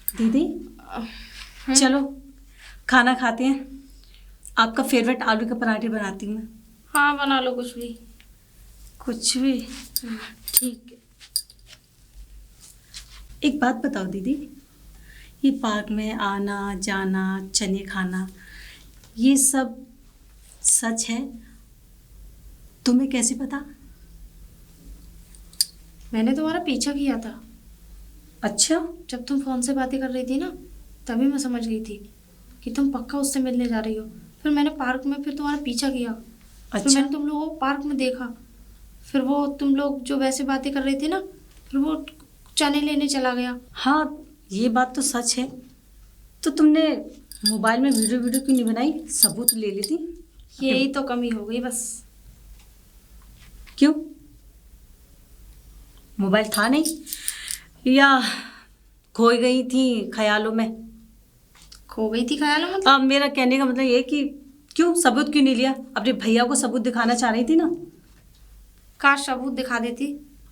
दीदी चलो खाना खाते हैं। आपका फेवरेट आलू के पराठे बनाती हूँ मैं। हाँ बना लो कुछ भी। कुछ भी ठीक है। एक बात बताओ दीदी, ये पार्क में आना जाना चने खाना ये सब सच है? तुम्हें कैसे पता? मैंने तुम्हारा पीछा किया था। अच्छा, जब तुम फोन से बातें कर रही थी ना, तभी मैं समझ गई थी कि तुम पक्का उससे मिलने जा रही हो। फिर मैंने पार्क में फिर तुम्हारा पीछा किया। अच्छा। फिर मैंने तुम लोगों को पार्क में देखा। फिर वो तुम लोग जो वैसे बातें कर रही थी ना, फिर वो चने लेने चला गया। हाँ ये बात तो सच है। तो तुमने मोबाइल में वीडियो क्यों नहीं बनाई? सबूत ले लेती। यही तो कमी हो गई बस। क्यों? मोबाइल था नहीं या खो गई थी ख्यालों में? खो गई थी ख्यालों में? अब मेरा कहने का मतलब ये कि क्यों सबूत क्यों नहीं लिया? अपने भैया को सबूत दिखाना चाह रही थी ना। काश सबूत दिखा देती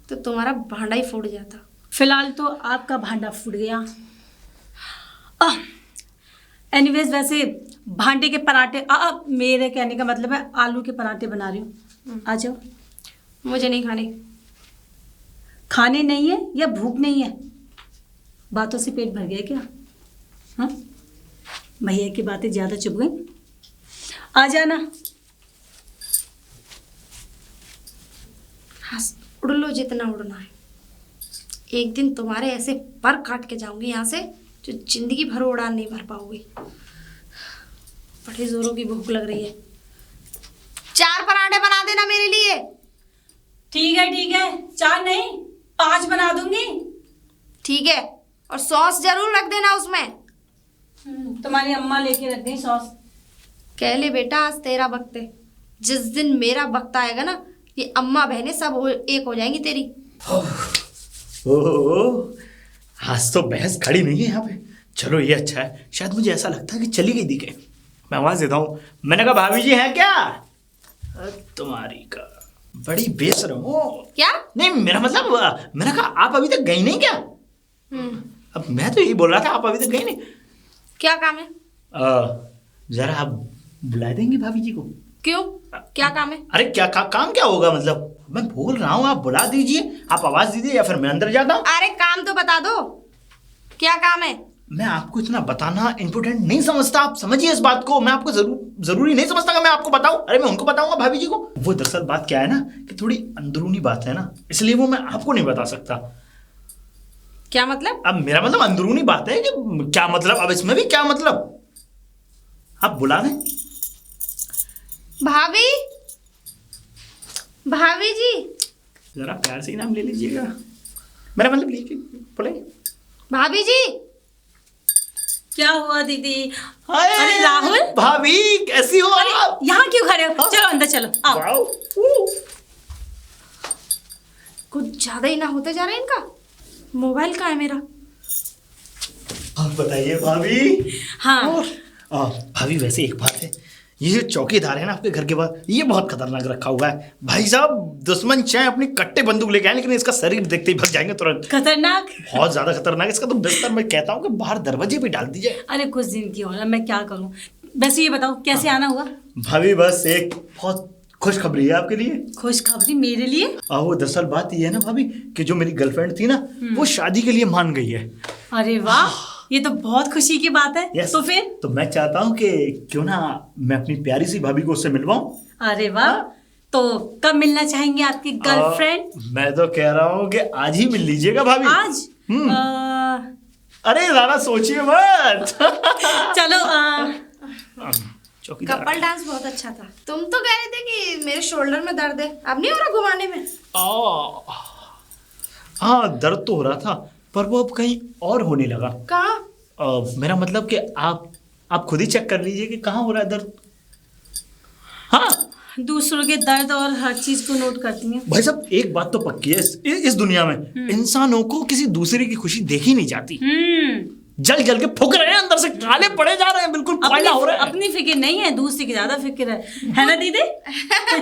तो तुम्हारा भांडा ही फूट जाता। फिलहाल तो आपका भांडा फूट गया। एनीवेज वैसे भांडे के पराठे मेरे कहने का मतलब है आलू के पराठे बना रही हूँ। आ जाओ। मुझे नहीं खाने। खाने नहीं है या भूख नहीं है? बातों से पेट भर गया क्या? हाँ भैया की बातें ज्यादा चुभ गई। आ जाना। हाँ उड़ लो जितना उड़ना है। एक दिन तुम्हारे ऐसे पर काट के जाऊंगी यहाँ से जो जिंदगी भर उड़ान नहीं भर पाओगी। बड़े जोरों की भूख लग रही है। 4 पराठे बना देना मेरे लिए। ठीक है 4 नहीं 5 बना दूंगी। ठीक है, और सॉस जरूर रख देना उसमें। तुम्हारी अम्मा लेके रख गई सॉस। कह ले बेटा आज तेरा वक्त है। जिस दिन मेरा वक्त आएगा ना, ये अम्मा बहनें सब एक हो जाएंगी तेरी। ओह आज तो बहस खड़ी नहीं है यहाँ पे। चलो ये अच्छा है। शायद मुझे ऐसा लगता है कि चली गई दिखे। मैं आवाज देता हूँ। मैंने कहा भाभी जी हैं क्या? तुम्हारी का बड़ी बेशरम हो। क्या? नहीं मेरा मतलब मैंने कहा आप अभी तक गई नहीं क्या? अब मैं तो यही बोल रहा था आप अभी तक गई नहीं। क्या काम है? जरा आप बुला देंगे भाभी जी को? क्यों, क्या काम है? अरे क्या काम क्या होगा? मतलब मैं बोल रहा हूँ आप बुला दीजिए। आप आवाज दीजिए या फिर मैं अंदर जाता हूँ। अरे काम तो बता दो, क्या काम है? मैं आपको इतना बताना इम्पोर्टेंट नहीं समझता। आप समझिए इस बात को। मैं आपको जरूरी नहीं समझता कि मैं आपको बताऊं। अरे मैं उनको बताऊंगा भाभी जी को। वो दरअसल बात क्या है ना कि थोड़ी अंदरूनी बात है ना, इसलिए वो मैं आपको नहीं बता सकता। क्या मतलब? अब मेरा मतलब अंदरूनी बात है कि क्या मतलब? अब इसमें भी क्या मतलब? आप बुला दें। भाभी, भाभी जी। जरा प्यार से ही नाम ले लीजिएगा। मेरा मतलब लीजिए, बोले भाभी जी। क्या हुआ दीदी? अरे राहुल भाभी कैसी हो आप? यहाँ क्यों खड़े हो? चलो अंदर चलो आओ। वाओ। कुछ ज्यादा ही ना होते जा रहा है इनका। मोबाइल कहाँ है मेरा? आप बताइए भाभी। हाँ भाभी वैसे एक बात है, ये जो चौकीदार है ना आपके घर के बाहर, ये बहुत खतरनाक रखा हुआ है। भाई साहब दुश्मन चाहे अपनी कट्टे बंदूक लेके आए, लेकिन इसका शरीर देखते ही भाग जाएंगे तुरंत। खतरनाक? बहुत ज्यादा खतरनाक। इसका तो बिस्तर मैं कहता हूँ कि बाहर दरवाजे पे डाल दीजिए। अरे कुछ दिन की हो ना, मैं क्या करूँ। वैसे ये बताओ कैसे आना हुआ? भाभी बस एक बहुत खुशखबरी है आपके लिए। खुशखबरी मेरे लिए? वो दरअसल बात ये है ना भाभी कि जो मेरी गर्लफ्रेंड थी ना, वो शादी के लिए मान गई है। अरे वाह, ये तो बहुत खुशी की बात है। Yes. तो फिर? तो मैं चाहता हूँ कि क्यों ना मैं अपनी प्यारी सी भाभी को उससे मिलवाऊं। अरे वाह, तो कब मिलना चाहेंगे आपकी गर्लफ्रेंड? मैं तो कह रहा हूँ कि आज ही मिल लीजिएगा भाभी। आज? अरे ज्यादा सोचिए मत। चलो चौकीदार। कपल डांस बहुत अच्छा था। तुम तो कह रहे थे कि मेरे शोल्डर में दर्द है, अब नहीं हो रहा घुमाने में? हाँ दर्द तो हो रहा था, पर वो अब कहीं और होने लगा। कहाँ? मेरा मतलब कि आप खुद ही चेक कर लीजिए कि कहाँ हो रहा है दर्द। हाँ दूसरों के दर्द और हर चीज को नोट करती हैं। भाई साहब एक बात तो पक्की है, इस दुनिया में इंसानों को किसी दूसरे की खुशी देखी नहीं जाती। जल जल के फूक रहे हैं, अंदर से काले पड़े जा रहे हैं, बिल्कुल कोयला हो रहा है। अपनी फिक्र नहीं है, दूसरे की ज्यादा फिक्र है ना दीदी? सही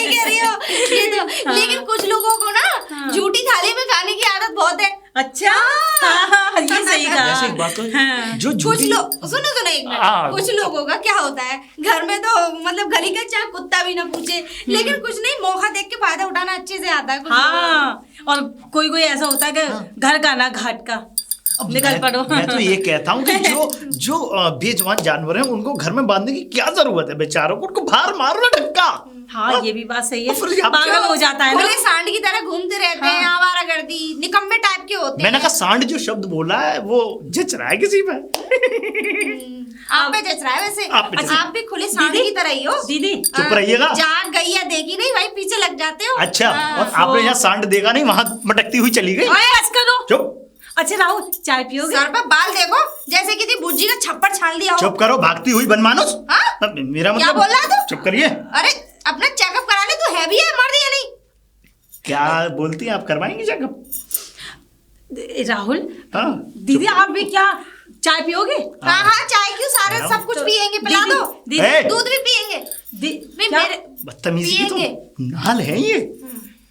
कह रही हो ये तो। लेकिन कुछ लोगों को ना झूठी थाली में खाने की आदत बहुत है। अच्छा ये सही कहा। वैसे एक बात तो है, हाँ। जो कुछ झूठी लोग सुनो एक हाँ। मिनट, कुछ लोगों का क्या होता है घर में तो मतलब गली का चाहे कुत्ता भी ना पूछे, लेकिन कुछ नहीं, मौका देख के फायदा उठाना अच्छे से आता है कुछ लोगों हाँ, और कोई कोई ऐसा होता है कि घर का ना घाट का निकल पड़ो। मैं तो ये कहता हूँ कि जो बेजुबान जानवर हैं उनको घर में बांधने की क्या जरूरत है बेचारों को, उनको बाहर मारो ना ढक्का। हाँ, ये भी बात सही है, तो फिर आप पागल क्या- हो जाता है ना। खुले सांड की तरह घूमते रहते हैं, आवारागर्दी निकम्मे टाइप के होते मैंने हैं। कहा सांड जो शब्द बोला है वो जच रहा है किसी पे। आप पे जच रहा है वैसे। आप पे जच रहा है। आप भी खुले सांड दीदी, की तरह ही हो दीदी चुप रहिएगा। जाग गई या देखी नहीं भाई, पीछे लग जाते हो। अच्छा, हाँ। और आपने यहाँ सांड देखा नहीं, वहां मटकती हुई चली गई। ओए, बस करो। चुप अच्छा राहुल, चाय पियोगे? सर पर बाल देखो जैसे किसी बुज्जी का छप्पड़ छाल दिया हो। चुप करो, भागती हुई बनमानुस। हाँ? मेरा क्या मतलब बोल रहा है तू? चुप करिए। अरे अपना चेकअप करा ले, तू हैवी है मर्द या नहीं? क्या बोलती हैं आप, करवाएंगे चेकअप? राहुल, हाँ, दीदी आप भी क्या चाय पियोगे? हाँ हाँ, चाय क्यों, सारे हाँ। सब कुछ पियेंगे, पिला दीदी, दो। दीदी, ए! दूध भी पियेंगे। दी- मैं क्या? बदतमीजी की तो पिएंगे। नाल है ये।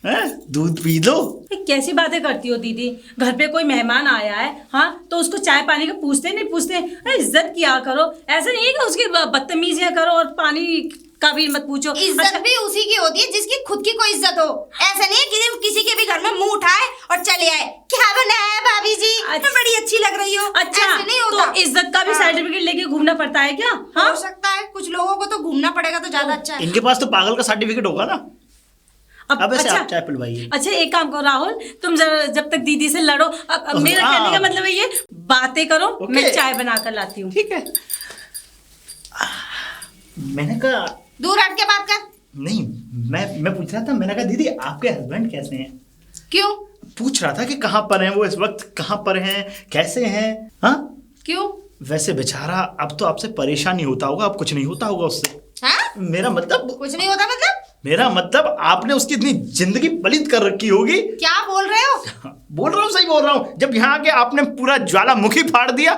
हैं? दूध पी लो। ये कैसी बातें करती हो दीदी? घर पे कोई मेहमान आया है, हाँ, तो उसको चाय पानी का पूछते नहीं पूछते? अरे इज्जत किया करो, ऐसा नहीं है कि उसकी बदतमीजियां करो और पानी का भी मत पूछो। इज्जत अच्छा, भी उसी की होती है जिसकी खुद की कोई इज्जत हो। ऐसा नहीं है कि किसी के भी घर में मुंह उठाए और चले आए, क्या बनाया है भाभी जी, अच्छा। मैं बड़ी अच्छी लग रही हूँ, अच्छा, ऐसे नहीं होता। तो इज्जत का भी हाँ। सर्टिफिकेट लेके घूमना पड़ता है क्या? हाँ, हो सकता है कुछ लोगों को तो घूमना पड़ेगा तो ज्यादा अच्छा है। इनके पास तो पागल का सर्टिफिकेट होगा ना। अब ऐसे अच्छा, आप चाय पिलवाइए। अच्छा एक काम करो राहुल, तुम जब तक दीदी से लड़ो, अब मेरा हाँ। कहने का मतलब है ये, बातें करो, ओके। मैं चाय बना कर लाती हूँ। ठीक है। मैंने कहा दूर हट के बात कर। नहीं, मैं पूछ रहा था, मैंने कहा दीदी आपके हस्बैंड कैसे हैं? क्यों? पूछ रहा था कि कहाँ पर हैं वो इस वक्त, कहाँ पर हैं, कैसे हैं? हाँ, क्यों? वैसे बेचारा अब तो आपसे परेशान नहीं होता होगा, अब कुछ नहीं होता होगा उससे। हाँ? मेरा मतलब कुछ नहीं होता मतलब? आपने उसकी इतनी जिंदगी पलित कर रखी होगी। क्या बोल रहे हो? बोल रहा हूँ, सही बोल रहा हूँ। जब यहाँ आके आपने पूरा ज्वालामुखी फाड़ दिया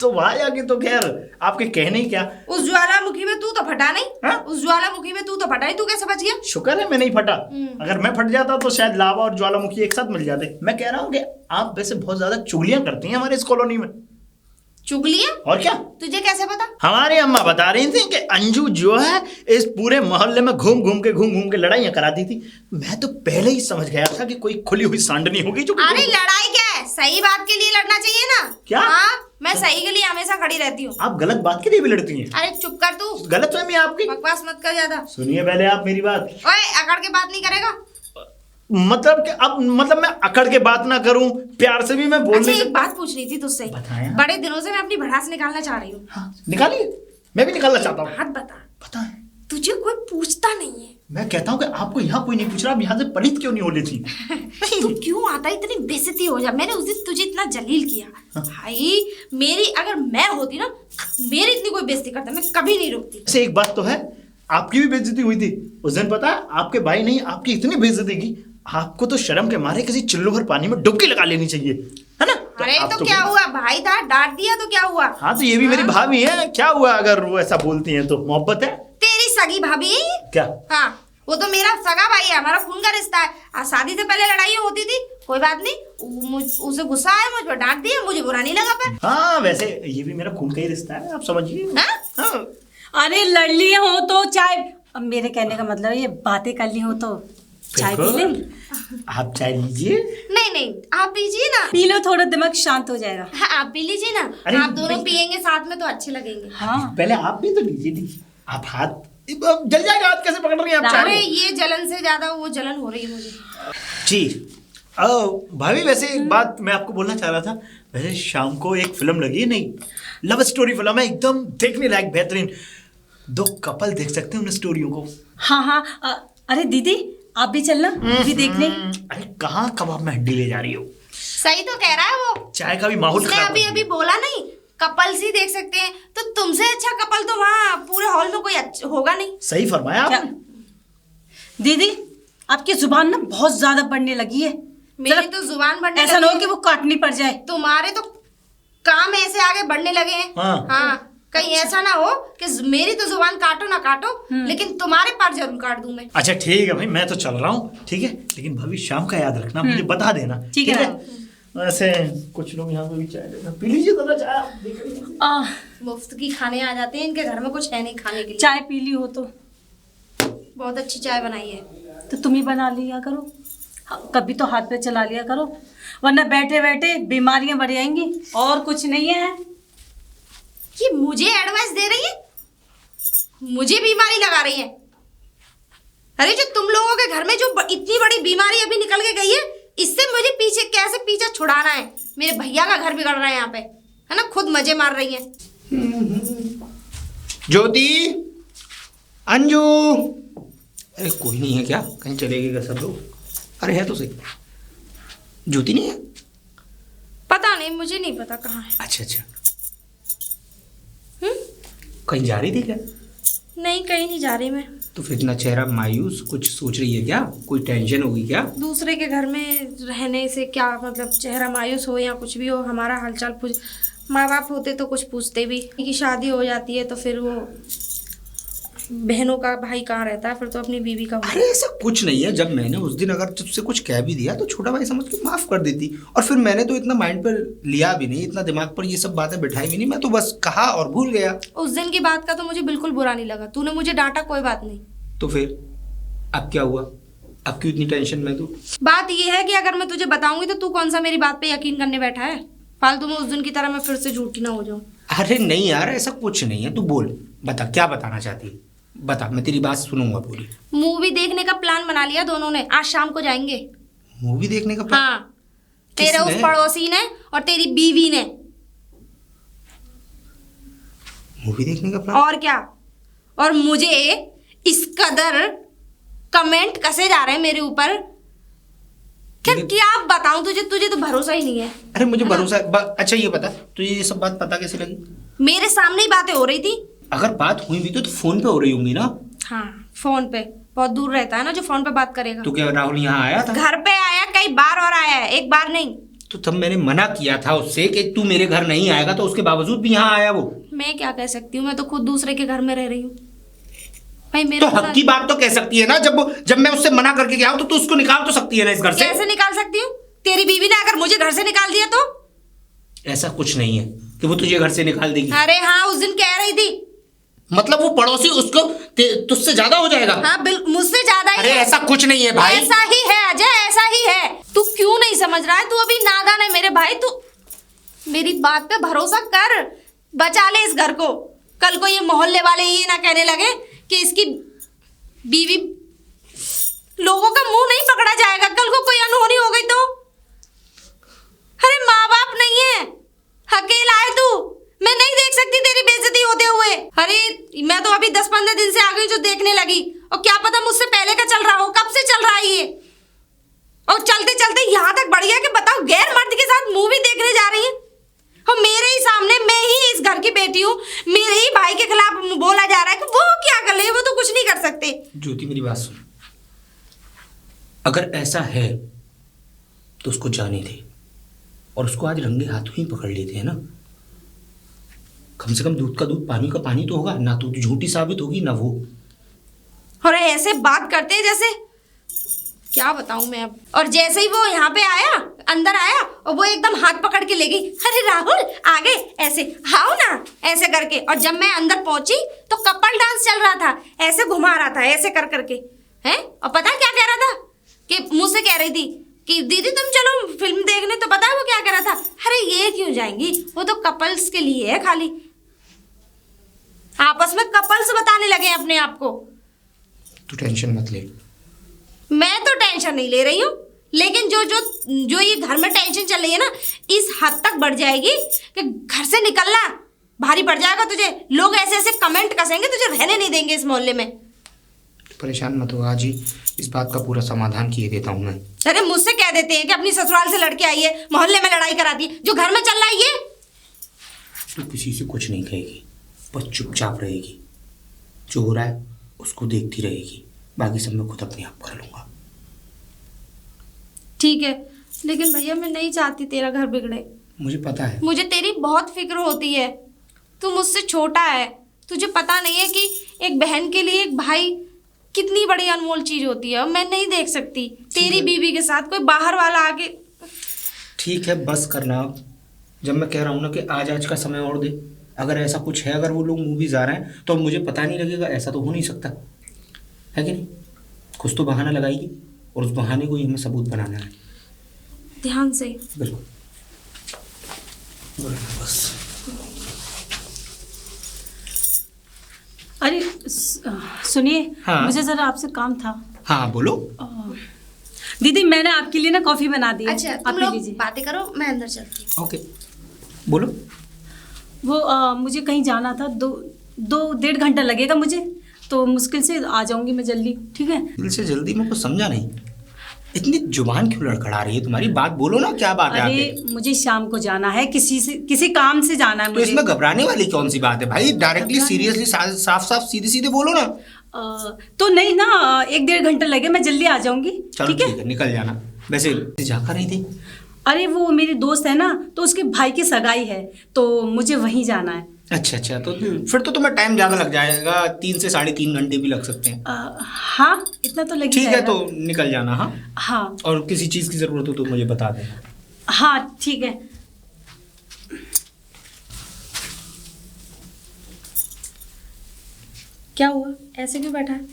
तो वहां आके तो खैर आपके कहने ही क्या। उस ज्वालामुखी में तू तो फटा नहीं। हाँ? उस ज्वालामुखी में तू तो फटा नहीं, तू कैसे बच गया? शुक्र है मैं नहीं फटा। अगर मैं फट जाता तो शायद लावा और ज्वालामुखी एक साथ मिल जाते। मैं कह रहा हूँ कि आप वैसे बहुत ज्यादा चुगलियां करती हैं हमारे इस कॉलोनी में। चुगलियां? और क्या, तुझे कैसे पता? हमारी अम्मा बता रही थी कि अंजू जो है इस पूरे मोहल्ले में घूम घूम के लड़ाइयां कराती थी। मैं तो पहले ही समझ गया था कि कोई खुली हुई सांडनी होगी जो अरे लड़ाई क्या है, सही बात के लिए लड़ना चाहिए ना। क्या? हाँ, मैं सही के लिए हमेशा खड़ी रहती हूँ। आप गलत बात के लिए भी लड़ती हैं। अरे चुप कर तू, गलत फहमी है आपकी। बकवास मत कर ज्यादा। सुनिए पहले आप मेरी बात। ओए, अकड़ के बात नहीं करेगा? मतलब कि अब मतलब मैं अकड़ के बात ना करूं, प्यार से भी मैं बोल अच्छा, नहीं एक सकता। बात पूछनी थी तुझसे। बताएं। बड़े दिनों से मैं अपनी भड़ास निकालना चाह रही हूँ। हाँ, निकालिए, मैं भी निकालना चाहता हूँ। बात बता, बताएं। तुझे कोई पूछता नहीं है? मैं कहता हूँ कि आपको यहाँ कोई नहीं पूछ रहा, आप यहाँ से पलित क्यों नहीं हो लेती? तू क्यों आता, इतनी बेइज्जती हो जा। मैंने उस दिन तुझे इतना जलील किया भाई, मेरी अगर मैं होती ना, मेरी इतनी कोई बेइज्जती करता, मैं कभी नहीं रुकती। ऐसे एक बात तो है, आपकी भी बेइज्जती हुई थी उस दिन। पता है आपके भाई ने आपकी इतनी बेइज्जती की, आपको तो शर्म के मारे किसी चुल्लू भर पानी में डुबकी लगा लेनी चाहिए, है ना? अरे आप तो क्या हुआ, भाई था, डांट दिया तो क्या हुआ? हाँ, तो ये भी मेरी भाभी है, क्या हुआ अगर वो ऐसा बोलती हैं तो? मोहब्बत है तेरी सगी भाभी है ये? क्या? हाँ, वो तो मेरा सगा भाई है, हमारा खून का रिश्ता है। शादी से पहले लड़ाई होती थी, कोई बात नहीं, उसे गुस्सा आया, मुझ पर डांट दिया, मुझे बुरा नहीं लगा। पर हाँ, वैसे ये भी मेरा खून का ही रिश्ता है, आप समझिए। हाँ? हाँ। अरे लड़ लिए हो तो चाय, अब मेरे कहने का मतलब है ये बातें कर ली हो तो चाय पी ले। आप चाय लीजिए। नहीं नहीं, आप पीजिए ना। पी लो, थोड़ा दिमाग शांत हो जाएगा। हाँ, आप पी लीजिए ना। अरे, आप दोनों पियेंगे साथ में तो अच्छे लगेंगे। हाँ, पहले आप भी तो लीजिए। आप हाथ अब जल जाएगा, हाथ कैसे पकड़ रही हैं आप चाय अरे में? ये जलन से ज्यादा वो जलन हो रही है मुझे। जी भाभी, वैसे एक बात मैं आपको बोलना चाह रहा था। वैसे शाम को एक फिल्म लगी है, नहीं लव स्टोरी फिल्म है, एकदम देखने लायक, बेहतरीन। 2 कपल देख सकते हैं उन स्टोरियों को। हाँ हाँ, अरे दीदी आप भी चलना भी देखने। अरे कहाँ कबाब में हड्डी ले जा रही हो? सही तो कह रहा है वो, चाय का भी माहौल उसने खराब अभी कर अभी दिया। बोला नहीं, कपल्स ही देख सकते हैं। तो तुमसे अच्छा कपल तो वहाँ पूरे हॉल में कोई होगा नहीं। सही फरमाया क्या? आपने। दीदी आपकी जुबान ना बहुत ज्यादा बढ़ने लगी है। मेरी जरा तो जुबान बढ़ने ऐसा ना लगी हो कि है। वो काटनी पड़ जाए। तुम्हारे तो काम ऐसे आगे बढ़ने लगे हैं। हाँ। हाँ, कहीं ऐसा ना हो कि मेरी तो जुबान काटो ना काटो, लेकिन तुम्हारे पर जरूर काट दूं मैं। अच्छा ठीक है भाई, मैं तो चल रहा हूँ, ठीक है, लेकिन भाभी शाम का याद रखना, मुझे बता देना। ठीक है। वैसे कुछ लोग यहाँ पे भी चाय लेते हैं। पी लीजिए दादा चाय, आप देख रही हैं। मुफ्त की खाने आ जाते हैं, इनके घर में कुछ है नहीं खाने के लिए। चाय पी ली हो तो बहुत अच्छी चाय बनाई है। तो तुम ही बना लिया करो, कभी तो हाथ पे चला लिया करो, वरना बैठे बैठे बीमारियां बढ़ जाएंगी। और कुछ नहीं है। ये मुझे एडवाइस दे रही है, मुझे बीमारी लगा रही है। अरे जो तुम लोगों के घर में जो इतनी बड़ी बीमारी अभी निकल के गई है, इससे मुझे पीछे कैसे पीछा छुड़ाना है। मेरे भैया का घर बिगड़ रहा है यहाँ पे, है ना, खुद मजे मार रही है। ज्योति, अंजू, अरे कोई नहीं है क्या? कहीं चलेगी क्या सब लोग? अरे है तो सही। ज्योति नहीं है? पता नहीं, मुझे नहीं पता कहाँ है। अच्छा अच्छा, कहीं जा रही थी क्या? नहीं, कहीं नहीं जा रही मैं। तो फिर इतना चेहरा मायूस, कुछ सोच रही है क्या? कोई टेंशन होगी क्या? दूसरे के घर में रहने से क्या मतलब, चेहरा मायूस हो या कुछ भी हो, हमारा हालचाल पूछ। माँ बाप होते तो कुछ पूछते भी। की शादी हो जाती है तो फिर वो बहनों का भाई कहाँ रहता है, फिर तो अपनी बीवी का। अरे ऐसा कुछ नहीं है। जब मैंने उस दिन अगर तुझसे कुछ कह भी दिया तो छोटा भाई समझ के माफ कर देती। और फिर मैंने तो इतना माइंड पर लिया भी नहीं, इतना दिमाग पर ये सब बातें बिठाई भी नहीं। मैं तो बस कहा और भूल गया। उस दिन की बात का तो मुझे बिल्कुल बुरा नहीं लगा। तूने मुझे डांटा, कोई बात नहीं। तो फिर अब क्या हुआ? अब क्यों इतनी टेंशन में तू? बात ये है कि अगर मैं तुझे बताऊंगी तो तू कौन सा मेरी बात पे यकीन करने बैठा है। फालतू में उस दिन की तरह मैं फिर से झूठी ना हो जाऊं। अरे नहीं यार, ऐसा कुछ नहीं है। तू बोल, बता क्या बताना चाहती है, बता, मैं तेरी बात सुनूंगा पूरी। मूवी देखने का प्लान बना लिया दोनों ने, आज शाम को जाएंगे। मूवी देखने का प्लान? हाँ, तेरे किसने? उस पड़ोसी ने और तेरी बीवी ने। मूवी देखने का प्लान? और क्या। और मुझे इस कदर कमेंट कसे जा रहे हैं मेरे ऊपर, क्या बताऊं तुझे, तुझे तो भरोसा ही नहीं है। अरे मुझे भरोसा है। अच्छा ये बता, तुझे ये सब बात पता कैसे लगी? मेरे सामने ही बातें हो रही थी। अगर बात हुई भी तो फोन पे हो रही होंगी ना? हाँ, फोन पे। बहुत दूर रहता है ना जो फोन पे बात करेगा। तो क्या राहुल यहाँ आया था? घर पे आया, कई बार और आया है, एक बार नहीं। तो तब मैंने मना किया था उससे कि तू मेरे घर नहीं आएगा, तो उसके बावजूद भी यहाँ आया वो। मैं क्या कह सकती हूँ, मैं तो खुद दूसरे के घर में रह रही हूँ भाई। तो मेरा हक की बात तो कह सकती है ना। जब मैं उससे मना करके गया हूँ तो तू उसको निकाल तो सकती है ना इस घर से। कैसे निकाल सकती हूँ? तेरी बीवी ने अगर मुझे घर से निकाल दिया तो? ऐसा कुछ नहीं है कि वो तुझे घर से निकाल देगी। अरे हाँ, उस दिन कह रही थी। मतलब वो पड़ोसी उसको तुझसे ज्यादा हो जाएगा? हाँ बिल्कुल, मुझसे ज्यादा ही अरे है। ऐसा कुछ नहीं है भाई। ऐसा ही है अजय, ऐसा ही है। तू क्यों नहीं समझ रहा है? तू अभी नादान है मेरे भाई। तू मेरी बात पे भरोसा कर, बचा ले इस घर को। कल को ये मोहल्ले वाले ये ना कहने लगे कि इसकी बीवी, लोगों का मुंह नहीं पकड़ा जाएगा कल को कोई अनहोनी हो गई तो। अरे माँ बाप नहीं है, अकेला है तू। मैं नहीं देख सकती तेरी बेइज्जती होते हुए। अरे मैं तो अभी 10-15 दिन से आ गई जो देखने लगी, और क्या पता मुझसे पहले का चल रहा हो। कब से चल रहा है ये? और चलते चलते यहाँ तक बढ़ गया कि बताओ, गैर मर्द के साथ मूवी देखने जा रही है। और मेरे ही सामने, मैं ही इस घर की बेटी हूँ, मेरे ही भाई के खिलाफ बोला जा रहा है कि वो क्या कर ले, वो तो कुछ नहीं कर सकते। ज्योति मेरी बात सुन, अगर ऐसा है तो उसको जाने दे, और उसको आज रंगे हाथों ही पकड़ लेते हैं ना। कम से कम दूध का दूध, पानी का पानी तो होगा ना। तू झूठी साबित होगी ना वो। और ऐसे बात करते हैं जैसे, क्या बताऊं मैं अब। और जैसे ही वो यहाँ पे आया, अंदर आया, और वो एकदम हाथ पकड़ के ले गई। अरे राहुल आ गए, ऐसे आओ ना, ऐसे करके। और जब मैं अंदर पहुंची तो कपल डांस चल रहा था, ऐसे घुमा रहा था, ऐसे कर करके हैं। और पता है क्या कह रहा था? कि मुझसे कह रही थी कि दीदी तुम चलो फिल्म देखने। तो पता है वो क्या कह रहा था? अरे ये क्यों जाएंगी, वो तो कपल्स के लिए है खाली। आपस में कपल्स बताने लगे अपने आप को। तू टेंशन मत ले। मैं तो टेंशन नहीं ले रही हूँ, लेकिन जो ये घर में टेंशन चल रही है ना, इस हद तक बढ़ जाएगी कि घर से निकलना भारी पड़ जाएगा तुझे। लोग ऐसे ऐसे कमेंट कसेंगे, तुझे रहने नहीं देंगे इस मोहल्ले में। परेशान मत हो, आज ही इस बात का पूरा समाधान किए देता हूँ मैं। अरे मुझसे कह देते हैं कि अपनी ससुराल से लड़के आई है, मोहल्ले में लड़ाई कराती है। जो घर में चल रहा है ये। तू किसी से कुछ नहीं कहेगी, बस चुपचाप रहेगी। जो हो रहा है उसको देखती रहेगी, बाकी सब मैं खुद अपने आप कर लूंगा। ठीक है, लेकिन भैया मैं नहीं चाहती तेरा घर बिगड़े। मुझे पता है। मुझे तेरी बहुत फिक्र होती है। तू मुझसे छोटा है, तुझे पता नहीं है कि एक बहन के लिए एक भाई कितनी बड़ी अनमोल चीज होती है। मैं नहीं देख सकती तेरी बीवी के साथ कोई बाहर वाला आके। ठीक है, बस करना आप। जब मैं कह रहा हूँ ना कि आज का समय और दे, अगर ऐसा कुछ है, अगर वो लोग मूवीज आ रहे हैं तो मुझे पता नहीं लगेगा, ऐसा तो हो नहीं सकता है कि नहीं? कुछ तो बहाना लगाएगी और उस बहाने को ही हमें सबूत बनाना है। ध्यान से। बिल्कुल बस। अरे सुनिए, हाँ। मुझे ज़रा आपसे काम था। हाँ बोलो। दीदी मैंने आपके लिए ना कॉफ़ी बना दी है, अच्छा आप तुम पी लोग लीजिए। बातें करो, मैं अंदर चलती हूँ। ओके बोलो। वो मुझे कहीं जाना था, दो डेढ़ घंटा लगेगा मुझे, तो मुश्किल से आ जाऊंगी मैं जल्दी, ठीक है? दिल से जल्दी मैं कुछ समझा नहीं, इतनी जुबान क्यों लड़खड़ा रही है तुम्हारी? बात बोलो ना, क्या बात है अरे आगे? मुझे शाम को जाना है, किसी काम से जाना है तो मुझे। इसमें घबराने वाली कौन सी बात है भाई? डायरेक्टली घबराने- सीरियसली साफ साफ सीधे सीधे बोलो ना। तो नहीं ना, एक डेढ़ घंटा लगे, मैं जल्दी आ जाऊंगी, चलो ठीक है? ठीक है, निकल जाना। वैसे जाकर नहीं थी? अरे वो मेरी दोस्त है ना, तो उसके भाई की सगाई है, तो मुझे वहीं जाना है। अच्छा अच्छा, तो फिर तो तुम्हें टाइम ज़्यादा लग जाएगा, 3 से 3.5 घंटे भी लग सकते हैं। हाँ इतना तो लग ही ठीक है, जाएगा। तो निकल जाना। हाँ हाँ और किसी चीज़ की ज़रूरत हो तो मुझे बता देना। हाँ ठीक है। क्या हुआ, ऐसे क्यों बैठा है?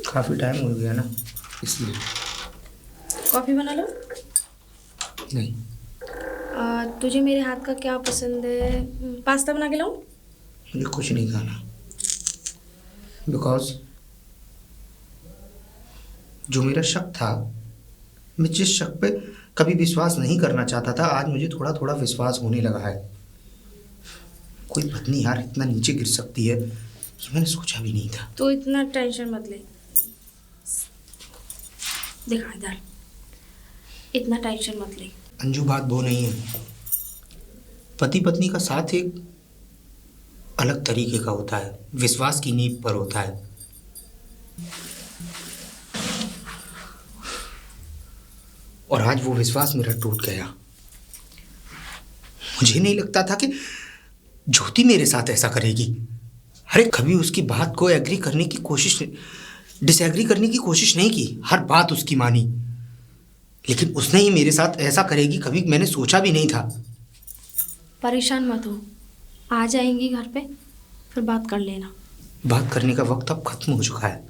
काफ़ी टाइम हो गया ना, इसलिए। कॉफी बना लो। नहीं, तुझे मेरे हाथ का क्या पसंद है? पास्ता बना के लाऊं? मुझे कुछ नहीं खाना, बिकॉज जो मेरा शक था, मैं जिस शक पे कभी विश्वास नहीं करना चाहता था, आज मुझे थोड़ा थोड़ा विश्वास होने लगा है। कोई पत्नी यार इतना नीचे गिर सकती है, ये मैंने सोचा भी नहीं था। तो इतना टेंशन मत ले। दिखा इधर, इतना टेंशन मत ले। अंजू बात वो नहीं है, पति पत्नी का साथ एक अलग तरीके का होता है, विश्वास की नींव पर होता है। और आज वो विश्वास मेरा टूट गया। मुझे नहीं लगता था कि ज्योति मेरे साथ ऐसा करेगी। अरे कभी उसकी बात को एग्री करने की कोशिश, डिसएग्री करने की कोशिश नहीं की, हर बात उसकी मानी, लेकिन उसने ही मेरे साथ ऐसा करेगी कभी मैंने सोचा भी नहीं था। परेशान मत हो, आ जाएंगी घर पे, फिर बात कर लेना। बात करने का वक्त अब खत्म हो चुका है।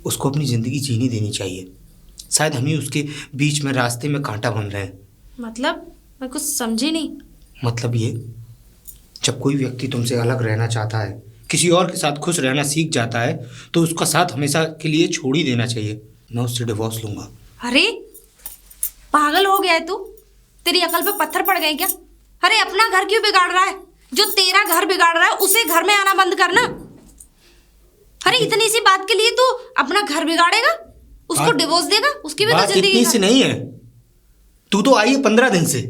उसको अपनी ज़िंदगी जीने देनी चाहिए। शायद हम ही उसके बीच में रास्ते में कांटा बन रहे हैं। मतलब मैं कुछ समझी नहीं। मतलब ये, जब कोई व्यक्ति तुमसे अलग रहना चाहता है, किसी और के साथ खुश रहना सीख जाता है, तो उसका साथ हमेशा के लिए छोड़ ही देना चाहिए। मैं उससे डिवोर्स लूँगा। अरे पागल हो गया है तू? तेरी अकल पे पत्थर पड़ गए क्या? अरे अपना घर क्यों बिगाड़ रहा है? जो तेरा घर बिगाड़ रहा है उसे घर में आना बंद करना। अरे इतनी सी बात के लिए तू अपना घर बिगाड़ेगा, उसको डिवोर्स देगा, उसकी भी तो बात जिंदगी इतनी सी नहीं है। तू तो आई है 15 दिन से,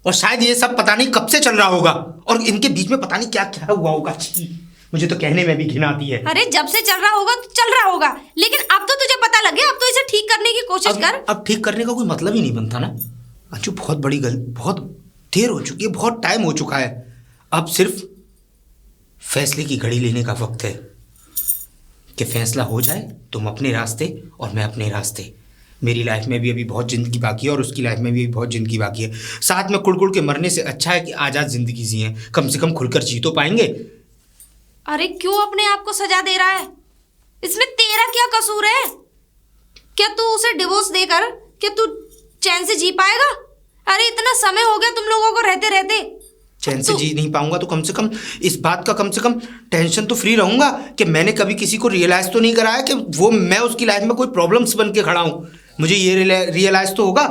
और शायद ये सब पता नहीं कब से चल रहा होगा, और इनके बीच में पता नहीं क्या क्या हुआ होगा। छी, मुझे तो कहने में भी घिन आती है। अरे जब से चल रहा होगा तो चल रहा होगा, लेकिन अब तो तुझे पता लग गया, अब तो इसे ठीक करने की कोशिश कर। अब ठीक करने का कोई मतलब ही नहीं बनता ना अंशु। बहुत बड़ी गलती, बहुत देर हो चुकी है, बहुत टाइम हो चुका है। अब सिर्फ फैसले की घड़ी लेने का वक्त है कि फैसला हो जाए, तुम अपने रास्ते और मैं अपने रास्ते। मेरी लाइफ में भी अभी बहुत ज़िंदगी बाकी है, और उसकी लाइफ में भी बहुत ज़िंदगी बाकी है। साथ में कुड़ कुड़ के मरने से अच्छा है कि आज़ाद ज़िंदगी जिए, कम से कम खुलकर जी तो पाएंगे। अरे क्यों अपने आप को सजा दे रहा है? इसमें तेरा क्या कसूर है? क्या तू उसे डिवोर्स देकर क्या तू चैन से जी पाएगा? अरे इतना समय हो गया तुम लोगों को रहते रहते। चैन से जी नहीं पाऊंगा तो कम से कम इस बात का कम से कम टेंशन तो फ्री रहूंगा कि मैंने कभी किसी को रियलाइज़ तो नहीं कराया कि वो मैं उसकी लाइफ में कोई प्रॉब्लम्स बन के खड़ा हूँ। मुझे ये रियलाइज़ तो होगा।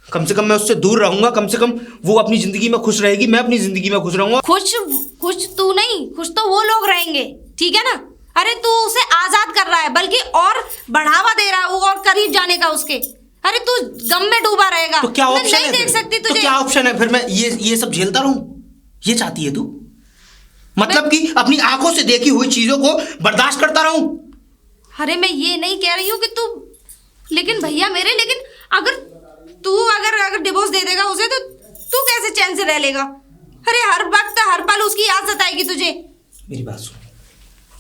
कम से कम मैं उससे दूर रहूंगा, कम से कम वो अपनी ज़िंदगी में खुश रहेगी, मैं अपनी ज़िंदगी में खुश रहूंगा। खुश तू नहीं, खुश तो वो लोग रहेंगे, ठीक है ना? अरे तू उसे आजाद कर रहा है, बल्कि और बढ़ावा दे रहा है वो और करीब जाने का उसके। अरे तू गम में डूबा रहेगा। तो क्या मैं ऑप्शन नहीं है देख फिर? सकती तो तुझे। क्या ऑप्शन है फिर? मैं ये सब झेलता रहूं? ये चाहती है तू? मतलब कि अपनी आंखों से देखी हुई चीजों को बर्दाश्त करता रहूं? अरे मैं ये नहीं कह रही हूँ कि तू, लेकिन भैया मेरे, लेकिन अगर तू अगर डिवोर्स दे देगा उसे, तो तू कैसे चैन से रह लेगा? अरे हर वक्त हर पल उसकी याद सताएगी तुझे। मेरी बात सुन,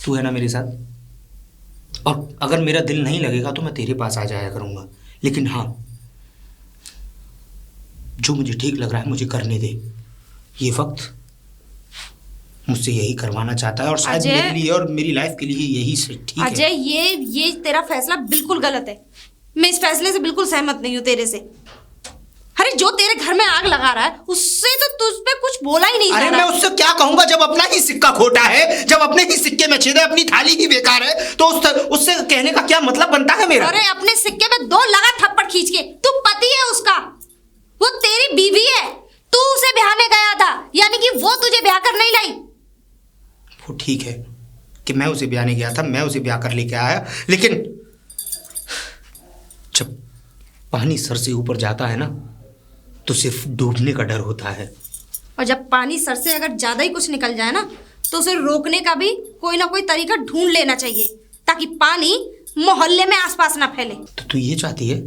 तू है ना मेरे साथ, और अगर मेरा दिल नहीं लगेगा तो मैं तेरे पास आ जाया करूँगा, लेकिन हाँ, जो मुझे ठीक लग रहा है मुझे करने दे। ये वक्त मुझसे यही करवाना चाहता है और शायद अजय, मेरे लिए और मेरी लाइफ के लिए यही से ठीक है। अजय, ये तेरा फैसला बिल्कुल गलत है। मैं इस फैसले से बिल्कुल सहमत नहीं हूँ तेरे से। अरे जो तेरे घर में आग लगा रहा है उससे तो तुझ पे कुछ बोला ही नहीं जा अरे रहा। मैं उससे क्या कहूंगा जब अपना ही सिक्का खोटा है, जब अपने ही सिक्के में छेद है, अपनी थाली ही बेकार है, तो उससे कहने का क्या मतलब बनता है मेरा? अरे अपने सिक्के में 2 लगा थप्पड़ खींच के। तू पति है उसका, वो तेरी बीवी है, तू उसे ब्याहने गया था, यानी कि वो तुझे ब्याह कर नहीं लाई। वो ठीक है कि मैं उसे ब्याहने गया था, मैं उसे ब्याह कर लेके आया, लेकिन जब पानी सर से ऊपर जाता है ना तो सिर्फ डूबने का डर होता है। और जब पानी सर से अगर ज्यादा ही कुछ निकल जाए ना तो उसे रोकने का भी कोई ना कोई तरीका ढूंढ लेना चाहिए, ताकि पानी मोहल्ले में आसपास ना फैले। तो तू ये चाहती है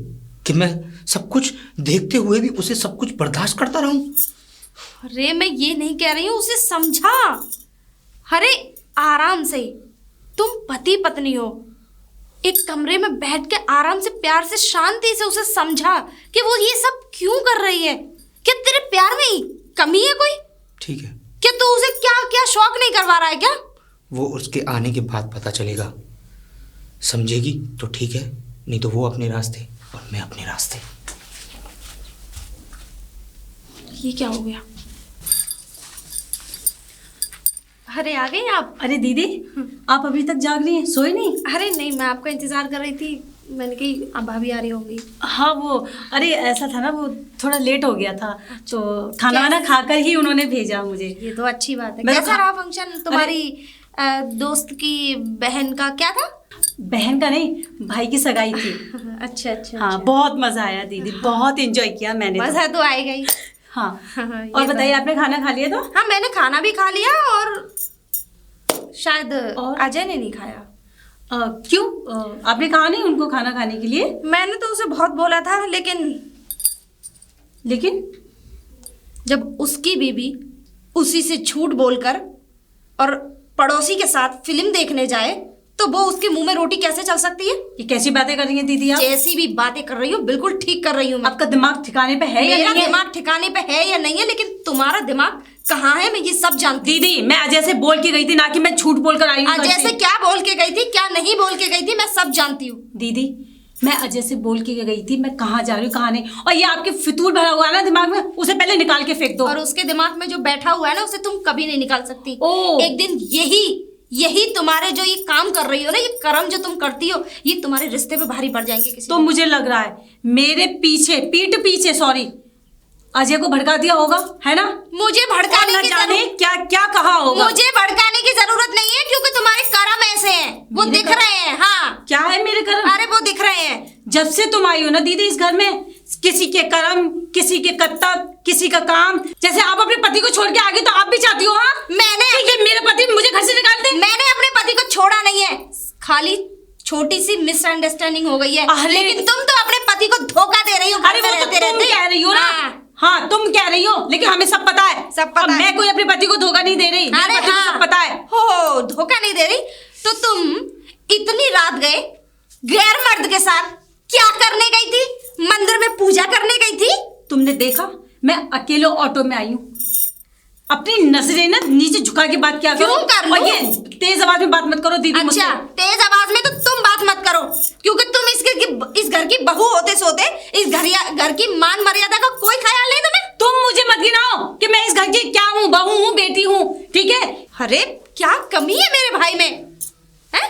कि मैं सब कुछ देखते हुए भी उसे सब कुछ बर्दाश्त करता रहूं? अरे मैं ये नहीं कह रही हूँ, उसे समझा। अरे आराम से, तुम पति पत्नी हो, एक कमरे में बैठ के आराम से प्यार से शांति से उसे समझा कि वो ये सब क्यों कर रही है। क्या तेरे प्यार में ही कमी है कोई? ठीक है, क्या तू उसे क्या क्या शौक नहीं करवा रहा है क्या? वो उसके आने के बाद पता चलेगा। समझेगी तो ठीक है, नहीं तो वो अपने रास्ते और मैं अपने रास्ते। ये क्या हो गया? अरे आ गई आप? अरे दीदी, आप अभी तक जाग रही हैं, सोई नहीं? अरे नहीं, मैं आपका इंतजार कर रही थी। मैंने कही अब भाभी आ रही होंगी। हाँ वो, अरे ऐसा था ना, वो थोड़ा लेट हो गया था तो खाना वाना खाकर ही उन्होंने भेजा मुझे। ये तो अच्छी बात है। मैं तो कैसा रहा फंक्शन? तुम्हारी दोस्त की बहन का क्या था? बहन का नहीं, भाई की सगाई थी। अच्छा अच्छा। हाँ, बहुत मजा आया दीदी, बहुत एंजॉय किया मैंने तो। मजा तो आएगा ही। हाँ। ये और तो बताइए, है। आपने खाना खा लिया? तो हाँ, मैंने खाना भी खा लिया और शायद और? अजय ने नहीं खाया। क्यों? आपने कहा नहीं उनको खाना खाने के लिए? मैंने तो उसे बहुत बोला था, लेकिन जब उसकी बीबी उसी से झूठ बोलकर और पड़ोसी के साथ फिल्म देखने जाए तो वो उसके मुंह में रोटी कैसे चल सकती है? ये कैसी बातें कर रही हैं दीदी आप? जैसी भी बातें कर रही हूँ बिल्कुल ठीक कर रही हूँ मैं। आपका दिमाग ठिकाने पे है या मेरा नहीं है? दिमाग ठिकाने पे है या नहीं है, लेकिन तुम्हारा दिमाग कहाँ है मैं ये सब जानती हूँ। दीदी, मैं अजय से बोल के गई थी, ना कि मैं झूठ बोल कर आई हूँ। अजय से क्या बोल के गई थी, क्या नहीं बोल के गई थी, मैं सब जानती हूँ। दीदी, मैं अजय से बोल के गई थी मैं कहाँ जा रही हूँ कहाँ नहीं, और ये आपके फितूर भरा हुआ है ना दिमाग में, उसे पहले निकाल के फेंक दो। और उसके दिमाग में जो बैठा हुआ है ना उसे तुम कभी नहीं निकाल सकती। ओह। एक दिन यही तुम्हारे जो ये काम कर रही हो ना, ये कर्म जो तुम करती हो, ये तुम्हारे रिश्ते पे भारी पड़ जाएंगे किसी तो दिन। मुझे लग रहा है मेरे पीछे, पीठ पीछे सॉरी, अजय को भड़का दिया होगा, है ना? मुझे भड़काने न की जाने जरूरत क्या क्या कहा होगा। मुझे भड़काने की जरूरत नहीं है, क्योंकि तुम्हारे कर्म ऐसे हैं, वो मेरे दिख कर्म? रहे हैं। हाँ, क्या है मेरे कर्म? अरे वो दिख रहे हैं। जब से तुम आई हो ना दीदी इस घर में, किसी के कर्म, किसी के कत्तब, किसी का काम, जैसे आप अपने पति को छोड़ के आ गई तो आप भी चाहती हो? हाँ, मैंने मेरे पति मुझे घर से निकाल दे। मैंने अपने पति को छोड़ा नहीं है, खाली छोटी सी मिसअंडरस्टैंडिंग हो गई है। अरे। लेकिन तुम तो अपने पति को धोखा दे रही हो। अरे वो तो तुम कह रही हो ना। हाँ। हाँ, तुम कह रही हो, लेकिन हमें सब पता है। सब पता और है। मैं कोई अपने पति को धोखा नहीं दे रही, मेरे अरे पति को हाँ, सब पता है। हो धोखा नहीं दे रही तो तुम इतनी रात गए गैर मर्द के साथ क्या करने गई थी? मंदिर में पूजा करने गई थी? तुमने देखा मैं अकेले ऑटो में आई हूँ। अपनी नजरें ना नीचे झुका के बात क्या करो। क्यों कर लूं? और ये तेज आवाज में बात मत करो दीदी मुझसे। अच्छा, तेज आवाज में तो तुम बात मत करो, क्योंकि तुम इस घर की बहू होते सोते इस घर की मान मर्यादा का कोई ख्याल नहीं तुम्हें। तुम मुझे मत गिनाओ कि मैं इस घर की क्या हूँ, बहू हूँ, बेटी हूँ, ठीक है? अरे क्या कमी है मेरे भाई में? हैं?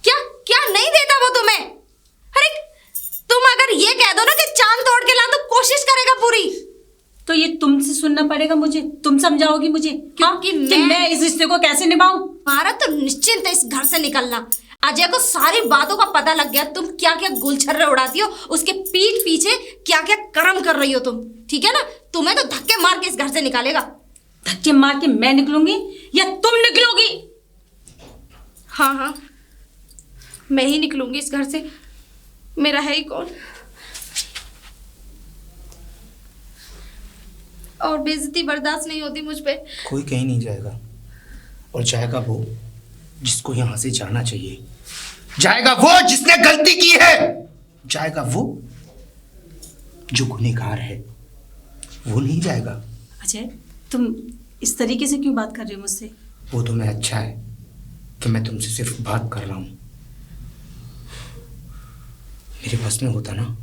क्या क्या नहीं देता वो तुम्हें? अरे तुम अगर ये कह दो ना कि चांद तोड़ के ला, तो कोशिश करेगा पूरी। तो ये तुमसे सुनना पड़ेगा मुझे, तुम समझाओगी मुझे क्योंकि कि मैं इस रिश्ते को कैसे निभाऊं। हमारा तो निश्चिंत है इस घर से निकलना। अजय को सारी बातों का पता लग गया, तुम क्या क्या गुलछर्रे उड़ाती हो, उसके पीठ पीछे क्या क्या कर्म कर रही हो तुम, ठीक है ना? तुम्हें तो धक्के मार के इस घर से निकालेगा। धक्के मार के मैं निकलूंगी या तुम निकलोगी? हाँ हाँ, मैं ही निकलूंगी इस घर से, मेरा है ही कौन। और बेइज्जती बर्दाश्त नहीं होती मुझ पे। कोई कहीं नहीं जाएगा, और जाएगा वो जिसको यहाँ से जाना चाहिए। जाएगा वो जिसने गलती की है, जाएगा वो जो गुनहगार है, वो नहीं जाएगा। अजय, तुम इस तरीके से क्यों बात कर रहे हो मुझसे? वो तुम्हें अच्छा है कि मैं तुमसे सिर्फ बात कर रहा हूं। मेरे बस में होता ना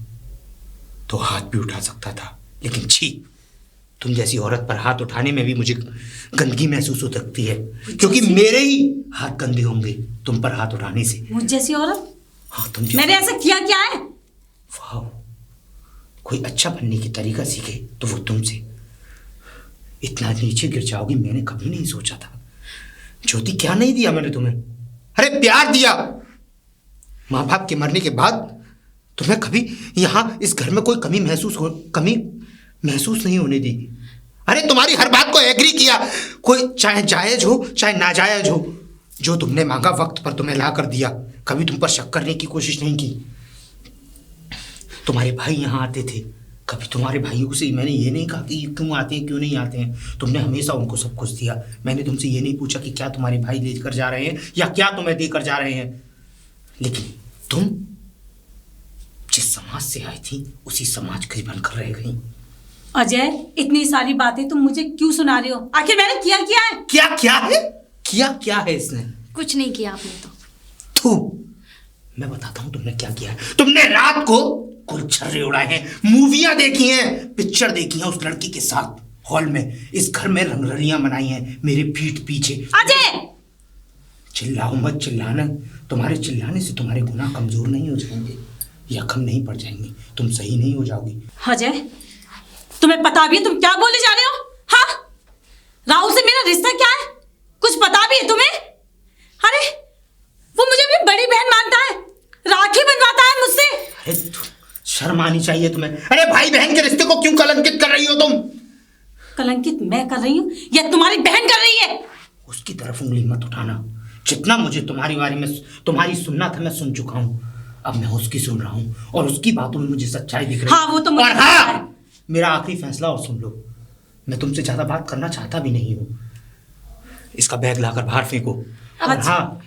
तो हाथ भी उठा सकता था, लेकिन छी, तुम जैसी औरत पर हाथ उठाने में भी मुझे गंदगी महसूस हो सकती है, क्योंकि मेरे ही हाथ गंदे होंगे तुम पर हाथ उठाने से। मुझ जैसी औरत? हाँ, तुम मैंने ऐसा किया क्या है? वाह, कोई अच्छा बनने की तरीका सीखे तो वो तुमसे। इतना नीचे गिर जाओगी मैंने कभी नहीं सोचा था। ज्योति, क्या नहीं दिया मैंने तुम्हें? अरे प्यार दिया। माँ बाप के मरने के बाद तुम्हें कभी यहाँ इस घर में कोई कमी महसूस नहीं होने दी। अरे तुम्हारी हर बात को एग्री किया, कोई चाहे जायज हो चाहे नाजायज हो। जो तुमने मांगा वक्त पर तुम्हें ला कर दिया, कभी तुम पर शक करने की कोशिश नहीं की। तुम्हारे भाई यहाँ आते थे, कभी तुम्हारे भाइयों से मैंने ये नहीं कहा कि क्यों आते हैं क्यों नहीं आते हैं। तुमने हमेशा उनको सब कुछ दिया। मैंने तुमसे ये नहीं पूछा कि क्या तुम्हारे भाई लेकर जा रहे हैं या क्या तुम्हें देकर जा रहे हैं। लेकिन तुम जिस समाज से आई थी उसी समाज की बनकर रह गई। अजय, इतनी सारी बातें तुम मुझे क्यों सुना रहे हो? आखिर मैंने किया क्या है? क्या है इसने? कुछ नहीं किया आपने तो। थू, मैं बताता हूं तुमने क्या किया है। तुमने रात को गुलछर्रे उड़ाए हैं, मूवियां देखी हैं, पिक्चर देखी है उस लड़की के साथ हॉल में। इस घर में रंगरलियां मनाई हैं मेरे पीठ पीछे। अजय, चिल्लाओ मत, चिल्लाना, तुम्हारे चिल्लाने से तुम्हारे गुनाह कमजोर नहीं हो जाएंगे या कम नहीं पड़ जाएंगे, तुम सही नहीं हो जाओगी। अजय, तुम्हें पता भी है तुम क्या बोले जा रहे हो? हाँ, राहुल से मेरा रिश्ता क्या है? कुछ पता भी है तुम्हें? अरे वो मुझे अपनी बड़ी बहन मानता है, राखी बंधवाता है मुझसे। अरे शर्म आनी चाहिए तुम्हें। अरे भाई बहन के रिश्ते को क्यों कलंकित कर रही हो तुम? कलंकित मैं कर रही हूँ या तुम्हारी बहन कर रही है? उसकी तरफ उंगली मत उठाना। जितना मुझे तुम्हारी बारे में तुम्हारी सुनना था मैं सुन चुका हूँ। अब मैं उसकी सुन रहा हूँ और उसकी बातों में मुझे सच्चाई दिख रही है। हाँ, वो तो मुझे और पता है। हाँ, मेरा आखिरी फैसला और सुन लो, मैं तुमसे ज्यादा बात करना चाहता भी नहीं हूँ। इसका बैग लाकर बाहर फेंको। और हाँ,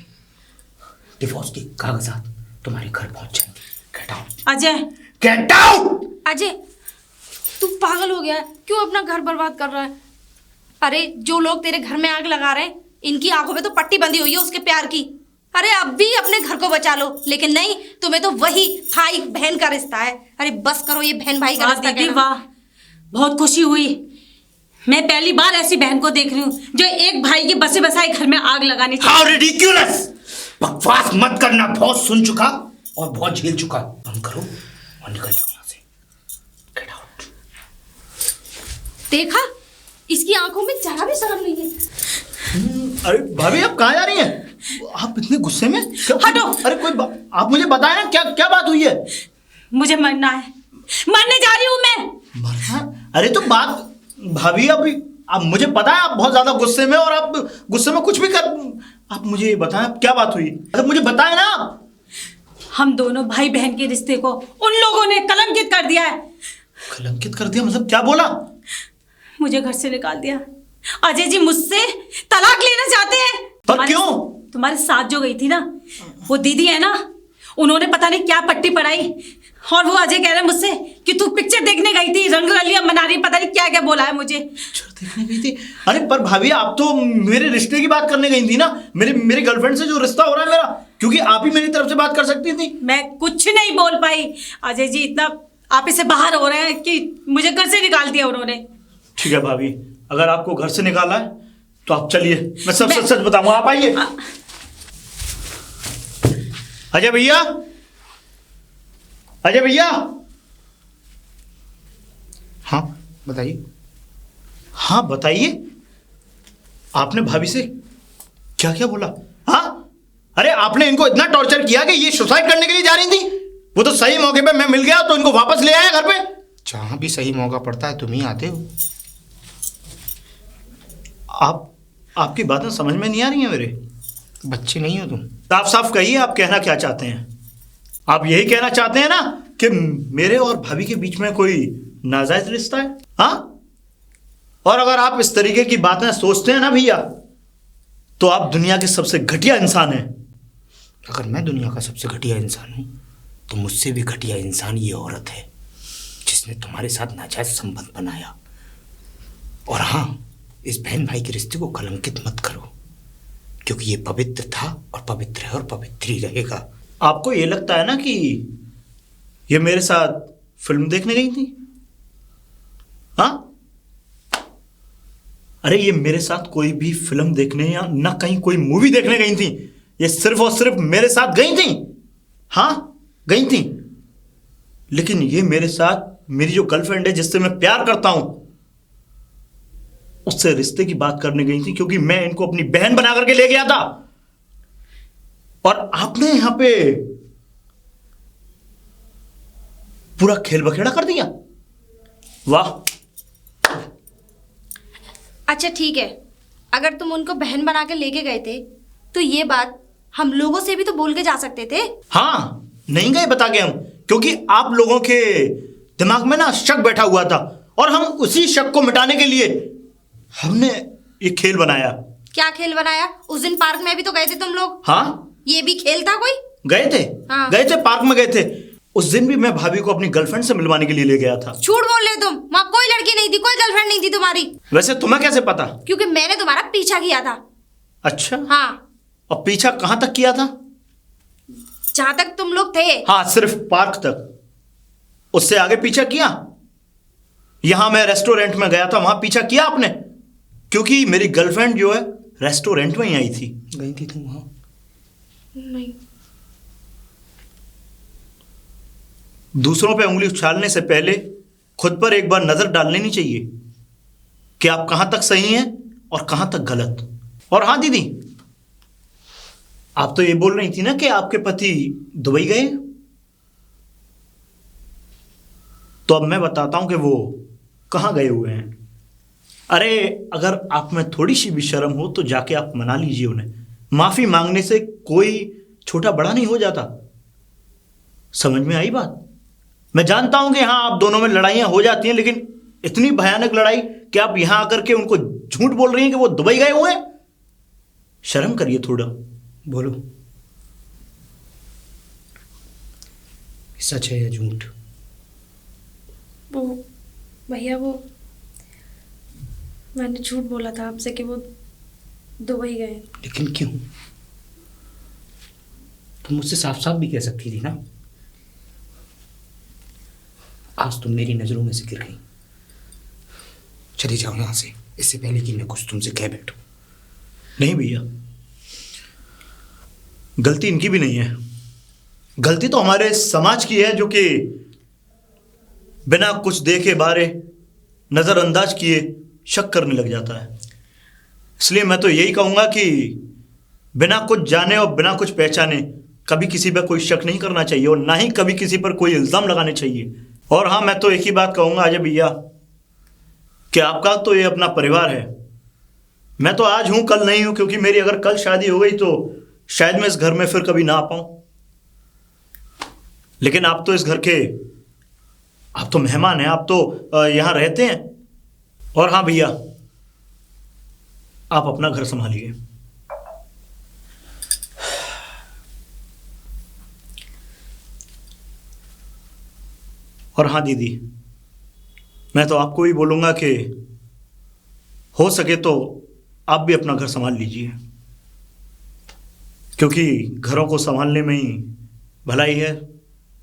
डिवोर्स के कागजात तुम्हारे घर पहुंच जाएंगे। Get out Ajay, get out. Ajay, तू पागल हो गया है? क्यों अपना घर बर्बाद कर रहा है? अरे जो लोग तेरे घर में आग लगा रहे हैं, इनकी आंखों में तो पट्टी बंधी हुई है उसके प्यार की। अरे अब भी अपने घर को बचा लो, लेकिन नहीं, तुम्हें तो वही भाई बहन का रिश्ता है। अरे बस करो ये बहन भाई का रिश्ता दीदी कहना। वाह, बहुत खुशी हुई। मैं पहली बार ऐसी बहन को देख रही हूँ जो एक भाई के बसे बसाए घर में आग लगाने हाउ रिडिक्यूलस! बकवास मत करना, बहुत सुन चुका और बहुत झेल चुका। बंद करो और निकल जाओ यहाँ से। Get out. देखा, इसकी आंखों में जरा भी शर्म नहीं है। अरे भाभी, आप कहाँ जा रही हैं? आप इतने गुस्से में हटो। अरे आप मुझे बताएं ना, क्या बात हुई है? मुझे मरना है, मरने जा रही हूँ मैं। मरना? अरे तो बात भाभी, अब मुझे पता है आप बहुत ज्यादा गुस्से में, और आप गुस्से में कुछ भी कर। आप मुझे ये बताएं क्या बात हुई? अरे मुझे बताएं ना। हम दोनों भाई बहन के रिश्ते को उन लोगों ने कलंकित कर दिया है। कलंकित कर दिया मतलब क्या बोला? मुझे घर से निकाल दिया। अजय जी मुझसे तलाक लेना चाहते हैं। पर क्यों? तुम्हारे साथ जो गई थी ना, वो दीदी है ना, उन्होंने पता नहीं क्या पट्टी पढ़ाई, और वो अजय कह रहा है मुझसे कि तू पिक्चर देखने गई थी, रंगरलियां मना रही, पता नहीं क्या क्या बोला है मुझे। पिक्चर देखने गई थी? अरे पर भाभी, आप तो मेरे रिश्ते की बात करने गई थी ना, मेरे गर्लफ्रेंड से जो रिश्ता हो रहा है मेरा, क्योंकि आप ही मेरी तरफ से बात कर सकती थी। मैं कुछ नहीं बोल पाई। अजय जी इतना आप इससे बाहर हो रहे हैं कि मुझे घर से निकाल दिया उन्होंने। ठीक है भाभी, अगर आपको घर से निकाला है तो आप चलिए, मैं सब सच बताऊंगा। आप आइए। अजय भैया, अजय भैया। हाँ बताइए। हाँ बताइए, आपने भाभी से क्या क्या बोला? हाँ, अरे आपने इनको इतना टॉर्चर किया कि ये सुसाइड करने के लिए जा रही थी। वो तो सही मौके पे मैं मिल गया तो इनको वापस ले आया घर पे। जहां भी सही मौका पड़ता है तुम ही आते हो। आपकी बातें समझ में नहीं आ रही हैं मेरे। बच्चे नहीं हो तुम। साफ साफ कहिए, आप कहना क्या चाहते हैं? आप यही कहना चाहते हैं ना कि मेरे और भाभी के बीच में कोई नाजायज रिश्ता है? हाँ, और अगर आप इस तरीके की बातें सोचते हैं ना भैया, तो आप दुनिया के सबसे घटिया इंसान हैं। अगर मैं दुनिया का सबसे घटिया इंसान हूँ तो मुझसे भी घटिया इंसान ये औरत है जिसने तुम्हारे साथ नाजायज संबंध बनाया। और हाँ, इस बहन भाई के रिश्ते को कलंकित मत करो, क्योंकि ये पवित्र था और पवित्र है और पवित्र ही रहेगा। आपको ये लगता है ना कि ये मेरे साथ फिल्म देखने गई थी? हाँ? अरे ये मेरे साथ कोई भी फिल्म देखने या ना कहीं कोई मूवी देखने गई थी। ये सिर्फ और सिर्फ मेरे साथ गई थी। हाँ, गई थी। लेकिन ये मेरे साथ मेरी जो गर्लफ्रेंड है, जिससे मैं प्यार करता हूं, उससे रिश्ते की बात करने गई थी, क्योंकि मैं इनको अपनी बहन बना करके ले गया था। और आपने यहां पे पूरा खेल बखेड़ा कर दिया। वाह। अच्छा ठीक है, अगर तुम उनको बहन बना के लेके गए थे तो ये बात हम लोगों से भी तो बोल के जा सकते थे। हाँ, नहीं गए बता के हम, क्योंकि आप लोगों के दिमाग में ना शक बैठा हुआ था, और हम उसी शक को मिटाने के लिए हमने ये खेल बनाया। क्या खेल बनाया? उस दिन पार्क में भी तो गए थे तुम लोग। हाँ, ये भी खेल था कोई? गए थे। हाँ। गए थे, पार्क में गए थे। उस दिन भी मैं भाभी को अपनी गर्लफ्रेंड से मिलवाने के लिए ले गया था। झूठ बोल रहे तुम, वहाँ कोई लड़की नहीं थी, कोई गर्लफ्रेंड नहीं थी तुम्हारी। वैसे तुम्हें कैसे पता? क्योंकि मैंने तुम्हारा पीछा किया था। अच्छा। हाँ, और पीछा कहां तक किया था? जहां तक तुम लोग थे। हाँ, सिर्फ पार्क तक। उससे आगे पीछा किया? यहां मैं रेस्टोरेंट में गया था, वहां पीछा किया आपने? क्योंकि मेरी गर्लफ्रेंड जो है रेस्टोरेंट में ही आई थी। गई थी तुम वहां? नहीं। दूसरों पे उंगली उछालने से पहले खुद पर एक बार नजर डाल लेनी चाहिए कि आप कहां तक सही हैं और कहां तक गलत। और हाँ दीदी, आप तो ये बोल रही थी ना कि आपके पति दुबई गए, तो अब मैं बताता हूं कि वो कहां गए हुए हैं। अरे अगर आप में थोड़ी सी भी शर्म हो तो जाके आप मना लीजिए उन्हें। माफी मांगने से कोई छोटा बड़ा नहीं हो जाता। समझ में आई बात? मैं जानता हूं कि हाँ, आप दोनों में लड़ाइयां हो जाती हैं, लेकिन इतनी भयानक लड़ाई कि आप यहां आकर के उनको झूठ बोल रही हैं कि वो दुबई गए हुए हैं। शर्म करिए थोड़ा। बोलो, सच है या झूठ? वो भैया, वो मैंने झूठ बोला था आपसे कि वो दुबई गए। लेकिन क्यों? तुम मुझसे साफ साफ भी कह सकती थी ना। आज तुम मेरी नजरों में से गिर गई। चली जाओ यहां से, इससे पहले कि मैं कुछ तुमसे कह बैठूं। नहीं भैया, गलती इनकी भी नहीं है। गलती तो हमारे समाज की है, जो कि बिना कुछ देखे बारे नजरअंदाज किए शक करने लग जाता है। इसलिए मैं तो यही कहूंगा कि बिना कुछ जाने और बिना कुछ पहचाने कभी किसी पर कोई शक नहीं करना चाहिए, और ना ही कभी किसी पर कोई इल्जाम लगाने चाहिए। और हाँ, मैं तो एक ही बात कहूंगा अजय भैया कि आपका तो ये अपना परिवार है। मैं तो आज हूं, कल नहीं हूं, क्योंकि मेरी अगर कल शादी हो गई तो शायद मैं इस घर में फिर कभी ना आ पाऊं। लेकिन आप तो इस घर के, आप तो मेहमान हैं, आप तो यहां रहते हैं। और हाँ भैया, आप अपना घर संभालिए। और हाँ दीदी, मैं तो आपको ही बोलूंगा कि हो सके तो आप भी अपना घर संभाल लीजिए, क्योंकि घरों को संभालने में ही भलाई है।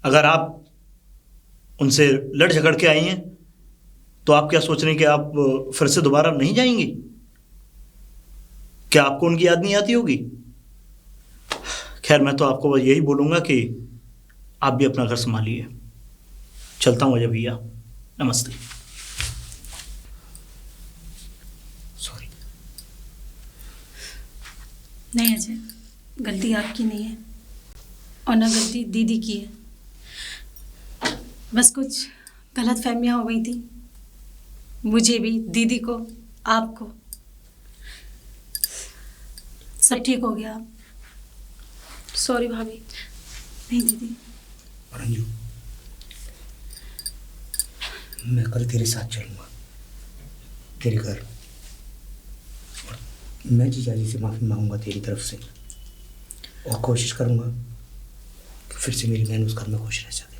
अगर आप उनसे लड़ झगड़ के आई हैं तो आप क्या सोच रहे हैं कि आप फिर से दोबारा नहीं जाएंगी? क्या आपको उनकी याद नहीं आती होगी? खैर, मैं तो आपको बस यही बोलूंगा कि आप भी अपना घर संभालिए। चलता हूँ अजय भैया, नमस्ते। सॉरी। नहीं अजय, गलती आपकी नहीं है और ना गलती दीदी की है। बस कुछ गलत फहमियाँ हो गई थी, मुझे भी, दीदी को, आपको। सब ठीक हो गया। सॉरी भाभी। नहीं दीदी। रंजू, मैं कल तेरे साथ चलूंगा तेरे घर, और मैं जीजा जी से माफी मांगूंगा तेरी तरफ से। और कोशिश करूँगा कि फिर से मेरी बहन उस घर में खुश रह जाए।